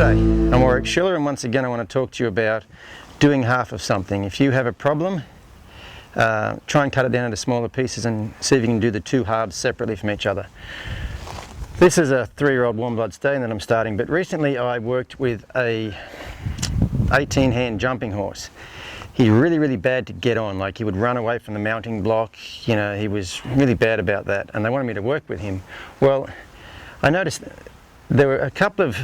G'day, I'm Warwick Schiller, and once again I want to talk to you about doing half of something. If you have a problem, try and cut it down into smaller pieces and see if you can do the two halves separately from each other. This is a 3-year-old warm blood stallion that I'm starting, but recently I worked with a 18-hand jumping horse. He's really bad to get on. Like, he would run away from the mounting block. You know, he was really bad about that, and they wanted me to work with him. Well, I noticed there were a couple of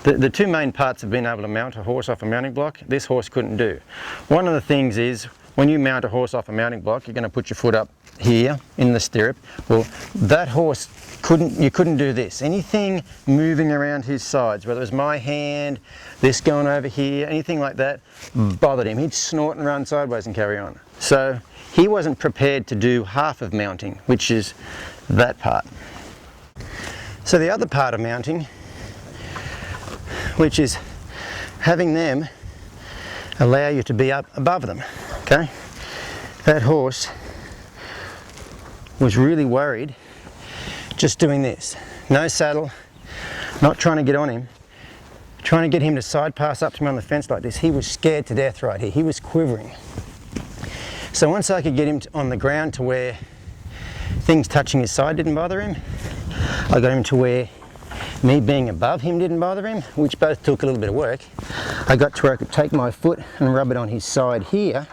the two main parts of being able to mount a horse off a mounting block, this horse couldn't do. One of the things is, when you mount a horse off a mounting block, you're going to put your foot up here in the stirrup. Well, that horse you couldn't do this. Anything moving around his sides, whether it was my hand, this going over here, anything like that, bothered him. He'd snort and run sideways and carry on. So he wasn't prepared to do half of mounting, which is that part. So the other part of mounting, which is having them allow you to be up above them, okay? That horse was really worried just doing this. No saddle, not trying to get on him, trying to get him to side pass up to me on the fence like this. He was scared to death right here. He was quivering. So once I could get him on the ground to where things touching his side didn't bother him, I got him to where me being above him didn't bother him, which both took a little bit of work. I got to where I could take my foot and rub it on his side here.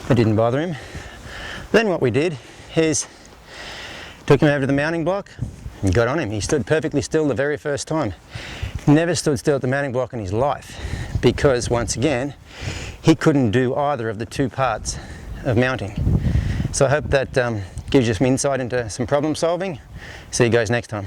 It didn't bother him. Then what we did is took him over to the mounting block and got on him. He stood perfectly still the very first time. Never stood still at the mounting block in his life, because once again, he couldn't do either of the two parts of mounting. So I hope that gives you some insight into some problem solving. See you guys next time.